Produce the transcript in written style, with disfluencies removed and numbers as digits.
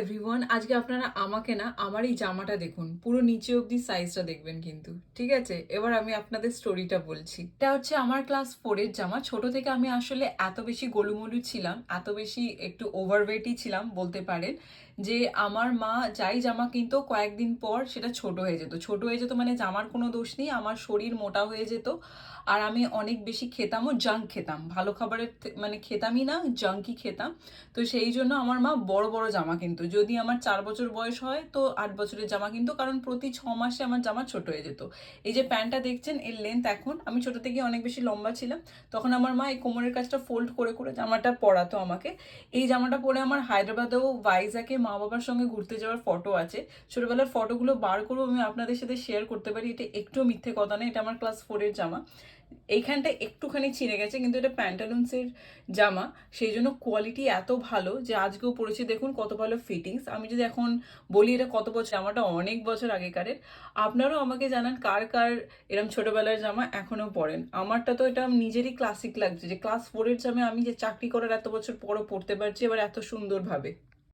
Everyone, আজকে আপনারা আমাকে না আমার এই জামাটা দেখুন, পুরো নিচে অবধি সাইজটা দেখবেন কিন্তু, ঠিক আছে? এবার আমি আপনাদের স্টোরিটা বলছি। এটা হচ্ছে আমার ক্লাস 4 এর জামা। ছোট থেকে আমি আসলে এত বেশি গোলুমলু ছিলাম, এত বেশি একটু ওভারওয়েটই ছিলাম বলতে পারেন, যে আমার মা যাই জামা কিনতো কয়েকদিন পর সেটা ছোট হয়ে যেত। ছোট হয়ে যেত মানে জামার কোনো দোষ নেই, আমার শরীর মোটা হয়ে যেত। আর আমি অনেক বেশি খেতামও, জাঙ্ক খেতাম, ভালো খাবারের মানে খেতামই না, জাঙ্কই খেতাম। তো সেই জন্য আমার মা বড় বড় জামা কিনতো। যদি আমার 4 বছর বয়স হয় তো 8 বছরের জামা কিনতো, কারণ প্রতি 6 মাসে আমার জামা ছোট হয়ে যেত। এই যে প্যান্টটা দেখছেন, এর লেন্থ এখন, আমি ছোট থেকে অনেক বেশি লম্বা ছিলাম, তখন আমার মা এই কোমরের কাজটা ফোল্ড করে করে জামাটা পরাতো আমাকে। এই জামাটা পরে আমার হায়দ্রাবাদেও ভাইজাকে মা বাবার সঙ্গে ঘুরতে যাওয়ার ফটো আছে। ছোটবেলার ফটোগুলো বার করেও আমি আপনাদের সাথে শেয়ার করতে পারি, এটা একটুও মিথ্যে কথা নেই। এটা আমার ক্লাস 4-এর জামা। এইখানটা একটুখানি ছিঁড়ে গেছে, কিন্তু এটা প্যান্টালুন্সের জামা, সেই জন্য কোয়ালিটি এত ভালো যে আজকেও পরেছি। দেখুন কত ভালো ফিটিংস। আমি যদি এখন বলি এটা কত বছর, জামাটা অনেক বছর আগেকারের। আপনারাও আমাকে জানান কার কার এরম ছোটবেলার জামা এখনো পরেন। আমারটা তো এটা নিজেরই ক্লাসিক লাগছে, যে ক্লাস 4-এর জামা আমি যে চাকরি করার এত বছর পরও পরতে পারছি, এবার এত সুন্দরভাবে।